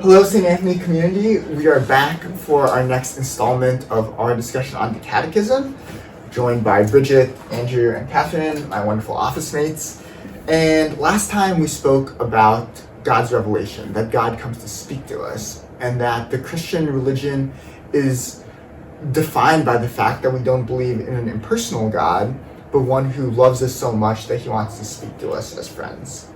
Hello, St. Anthony community. We are back for our next installment of our discussion on the Catechism, joined by Bridget, Andrew, and Catherine, my wonderful office mates. And last time we spoke about God's revelation, that God comes to speak to us, and that the Christian religion is defined by the fact that we don't believe in an impersonal God, but one who loves us so much that he wants to speak to us as friends.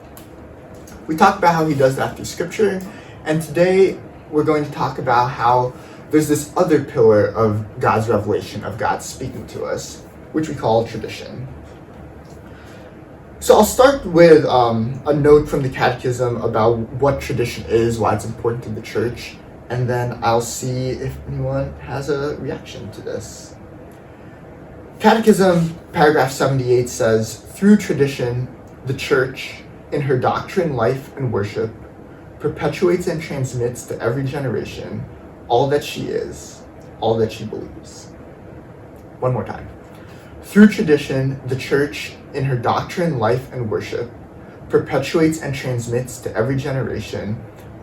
We talked about how he does that through Scripture, and today we're going to talk about how there's this other pillar of God's revelation, of God speaking to us, which we call tradition. So I'll start with a note from the Catechism about what tradition is, why it's important to the Church, and then I'll see if anyone has a reaction to this. Catechism, paragraph 78 says, "Through tradition, the Church, in her doctrine, life, and worship, perpetuates and transmits to every generation all that she is, all that she believes." One more time. Through tradition, the Church, in her doctrine, life, and worship, perpetuates and transmits to every generation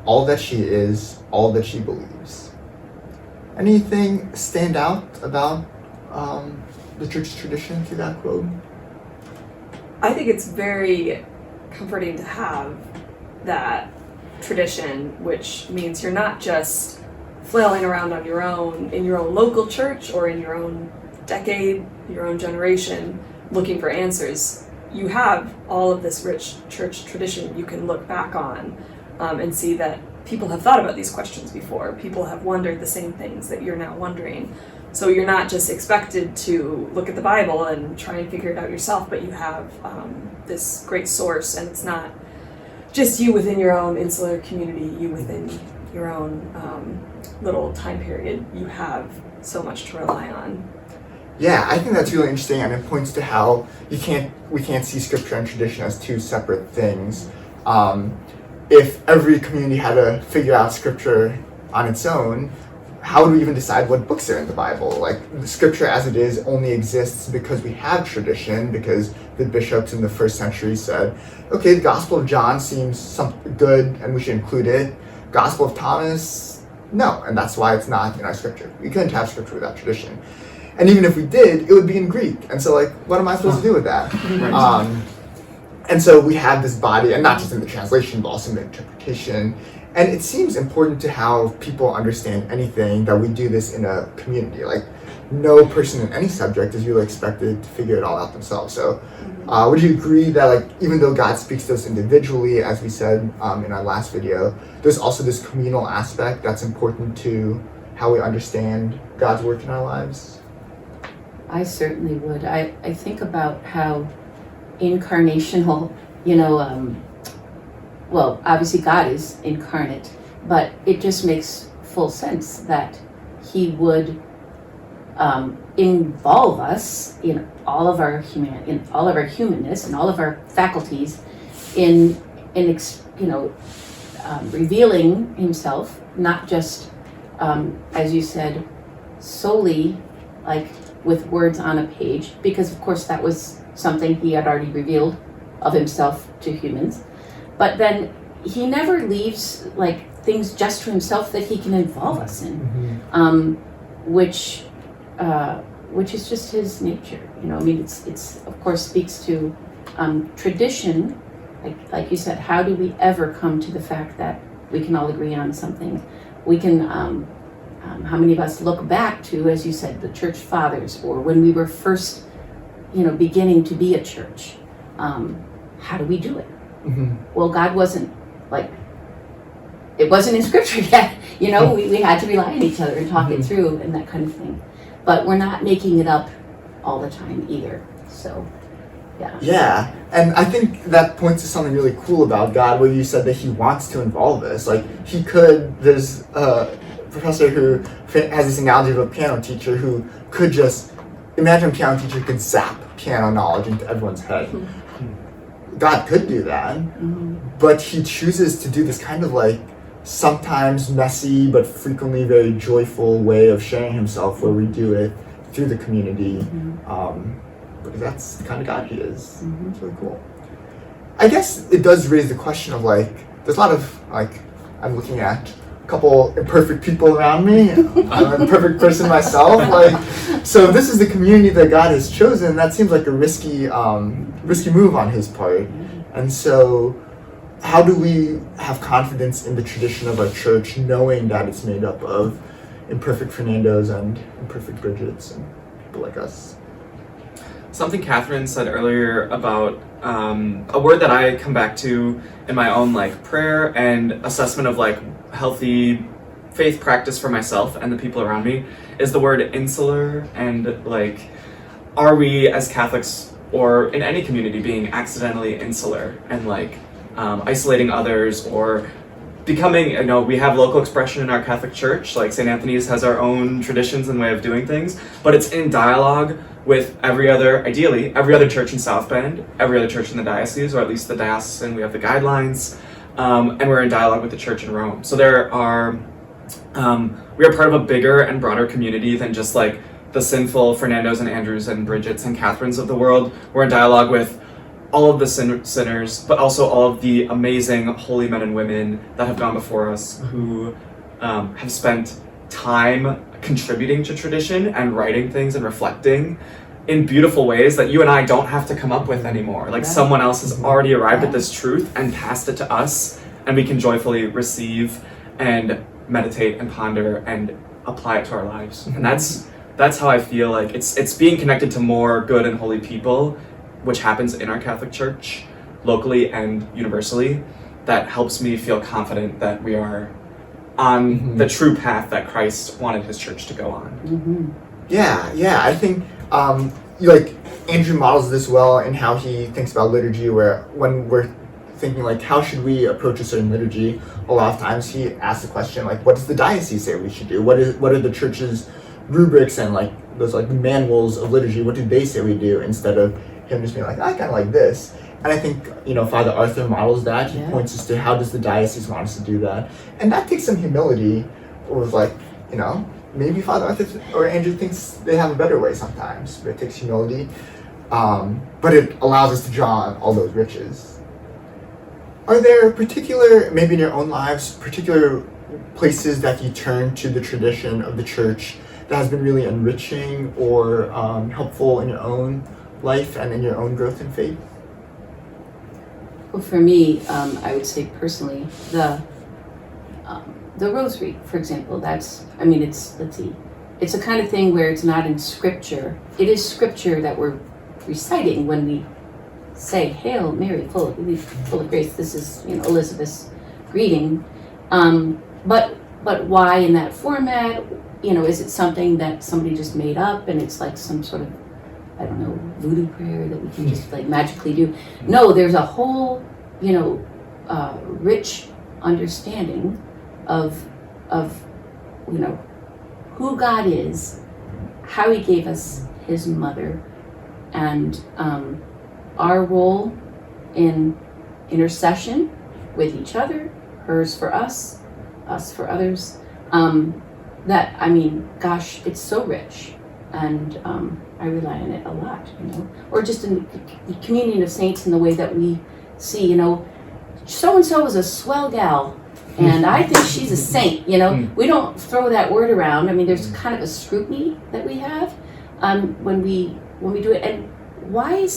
all that she is, all that she believes. Anything stand out about the Church's tradition through that quote? I think it's very comforting to have that tradition, which means you're not just flailing around on your own in your own local church or in your own decade, your own generation, looking for answers. You have all of this rich church tradition you can look back on and see that people have thought about these questions before. People have wondered the same things that you're now wondering. So you're not just expected to look at the Bible and try and figure it out yourself, but you have this great source, and it's not just you within your own insular community, you within your own little time period. You have so much to rely on. Yeah, I think that's really interesting, and it points to how we can't see Scripture and tradition as two separate things. If every community had to figure out Scripture on its own, how would we even decide what books are in the Bible? Like, the Scripture as it is only exists because we have tradition, because the bishops in the first century said, okay, the Gospel of John seems good and we should include it. Gospel of Thomas, no, and that's why it's not in our Scripture. We couldn't have Scripture without tradition. And even if we did, it would be in Greek. And so, like, what am I supposed to do with that? And so we have this body, and not just in the translation, but also in the interpretation. And it seems important to how people understand anything that we do this in a community. Like, no person in any subject is really expected to figure it all out themselves. So would you agree that, like, even though God speaks to us individually, as we said in our last video, there's also this communal aspect that's important to how we understand God's work in our lives? I certainly would. I think about how incarnational, well, obviously God is incarnate, but it just makes full sense that he would involve us in all of our humanness and all of our faculties in revealing himself, not just as you said, solely like with words on a page, because of course that was something he had already revealed of himself to humans. But then he never leaves like things just to himself that he can involve us in, which is just his nature. It's of course speaks to tradition. Like you said, how do we ever come to the fact that we can all agree on something? We can. How many of us look back to, as you said, the church fathers, or when we were first, beginning to be a church? How do we do it? Well, God wasn't it wasn't in Scripture yet. We had to rely on each other and talk it through and that kind of thing. But we're not making it up all the time either. So, yeah. Yeah, and I think that points to something really cool about God, where you said that he wants to involve us. Like, he could, there's a professor who has this analogy of a piano teacher who could just, imagine a piano teacher could zap piano knowledge into everyone's head. God could do that, but he chooses to do this kind of like sometimes messy but frequently very joyful way of sharing himself, where we do it through the community, because that's the kind of God he is. It's really cool. I guess it does raise the question of like, there's a lot of like, I'm looking at couple imperfect people around me. I'm an imperfect person myself. Like, so if this is the community that God has chosen, that seems like a risky move on his part. And so, how do we have confidence in the tradition of our church, knowing that it's made up of imperfect Fernandos and imperfect Bridgets and people like us? Something Catherine said earlier about a word that I come back to in my own like prayer and assessment of like healthy faith practice for myself and the people around me is the word insular. And like, are we as Catholics or in any community being accidentally insular and like isolating others or becoming, you know, we have local expression in our Catholic Church, like St. Anthony's has our own traditions and way of doing things, but it's in dialogue with ideally, every other church in South Bend, every other church in the diocese, or at least the diocesan, we have the guidelines, and we're in dialogue with the church in Rome. So we are part of a bigger and broader community than just like the sinful Fernandos and Andrews and Bridgets and Catherines of the world. We're in dialogue with all of the sinners, but also all of the amazing holy men and women that have gone before us who have spent time contributing to tradition and writing things and reflecting in beautiful ways that you and I don't have to come up with anymore. Like someone else has already arrived at this truth and passed it to us, and we can joyfully receive and meditate and ponder and apply it to our lives. And that's how I feel like it's being connected to more good and holy people, which happens in our Catholic Church, locally and universally, that helps me feel confident that we are on the true path that Christ wanted his church to go on. Yeah, I think like Andrew models this well in how he thinks about liturgy, where when we're thinking like how should we approach a certain liturgy, a lot of times he asks the question like, what does the diocese say we should do? What are the church's rubrics and like those like manuals of liturgy? What do they say we do, instead of him just being like, I kind of like this. And I think, Father Arthur models that. He points us to how does the diocese want us to do that. And that takes some humility, with like, maybe Father Arthur or Andrew thinks they have a better way sometimes, but it takes humility. But it allows us to draw on all those riches. Are there particular, maybe in your own lives, particular places that you turn to the tradition of the church that has been really enriching or helpful in your own life and in your own growth in faith? Well, for me, I would say personally, the rosary, for example, it's a kind of thing where it's not in scripture. It is scripture that we're reciting when we say, Hail Mary, full of grace. This is, Elizabeth's greeting. But why in that format? Is it something that somebody just made up and it's like some sort of, I don't know, voodoo prayer that we can just like magically do? No, there's a whole, rich understanding of who God is, how he gave us his mother, and our role in intercession with each other, hers for us for others. It's so rich, and I rely on it a lot, or just in the communion of saints in the way that we see, so-and-so is a swell gal, and I think she's a saint, We don't throw that word around. There's kind of a scrutiny that we have when we do it, and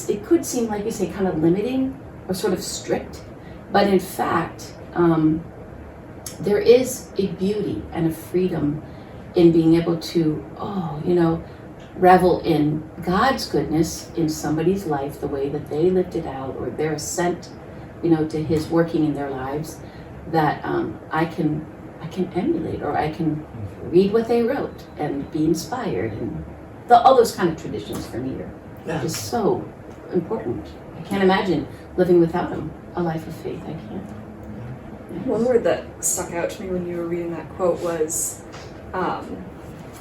it could seem, like you say, kind of limiting or sort of strict, but in fact, there is a beauty and a freedom in being able to, revel in God's goodness in somebody's life, the way that they lived it out, or their assent, to his working in their lives, that I can emulate, or I can read what they wrote and be inspired, and all those kind of traditions for me are just so important. I can't imagine living without them, a life of faith. I can't. One word that stuck out to me when you were reading that quote was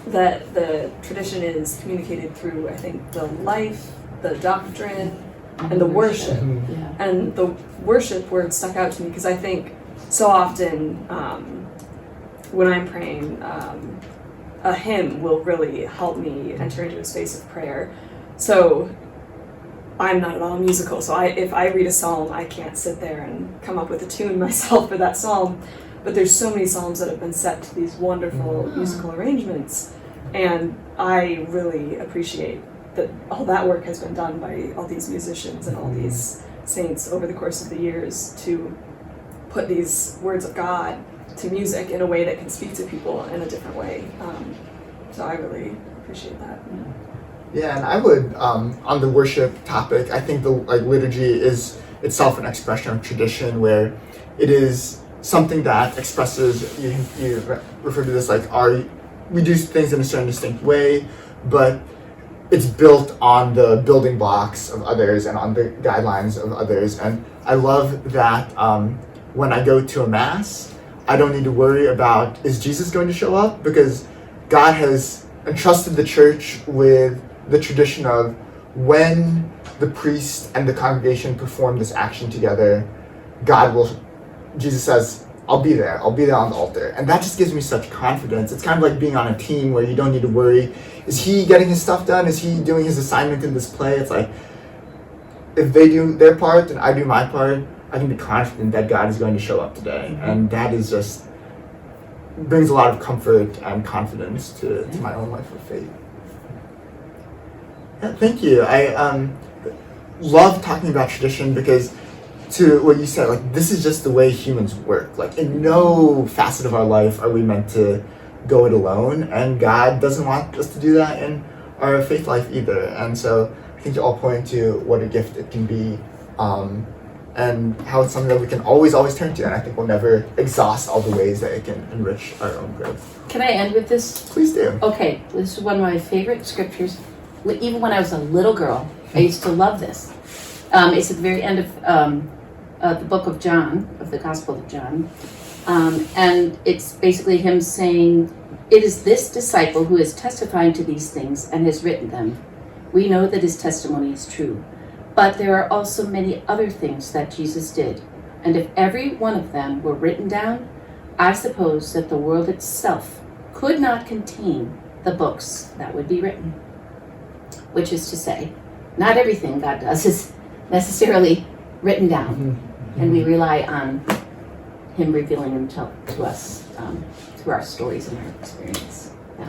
that the tradition is communicated through, I think, the life, the doctrine, and the worship. Yeah. And the worship word stuck out to me because I think so often when I'm praying, a hymn will really help me enter into a space of prayer. So I'm not at all musical, so if I read a psalm, I can't sit there and come up with a tune myself for that psalm. but there's so many psalms that have been set to these wonderful musical arrangements, and I really appreciate that all that work has been done by all these musicians and all these saints over the course of the years to put these words of God to music in a way that can speak to people in a different way. So I really appreciate that. Yeah, and I would, on the worship topic, I think the liturgy is itself an expression of tradition, where it is something that expresses, you refer to this like we do things in a certain distinct way, but it's built on the building blocks of others and on the guidelines of others. And I love that when I go to a mass, I don't need to worry about, is Jesus going to show up? Because God has entrusted the church with the tradition of when the priest and the congregation perform this action together, Jesus says, I'll be there on the altar. And that just gives me such confidence. It's kind of like being on a team where you don't need to worry, is he getting his stuff done? Is he doing his assignment in this play? It's like, if they do their part and I do my part, I can be confident that God is going to show up today. And that is just, brings a lot of comfort and confidence to my own life of faith. Yeah, thank you. I love talking about tradition because, to what you said, like, this is just the way humans work. Like, in no facet of our life are we meant to go it alone, and God doesn't want us to do that in our faith life either. And so I think you're all pointing to what a gift it can be, and how it's something that we can always turn to, and I think we'll never exhaust all the ways that it can enrich our own growth. Can I end with this? Please do. Okay, this is one of my favorite scriptures. Even when I was a little girl, I used to love this. It's at the very end of the book of John, of the Gospel of John. And it's basically him saying, "It is this disciple who is testifying to these things and has written them. We know that his testimony is true. But there are also many other things that Jesus did. And if every one of them were written down, I suppose that the world itself could not contain the books that would be written." Which is to say, not everything God does is necessarily written down. And we rely on him revealing himself to us through our stories and our experience. Yeah.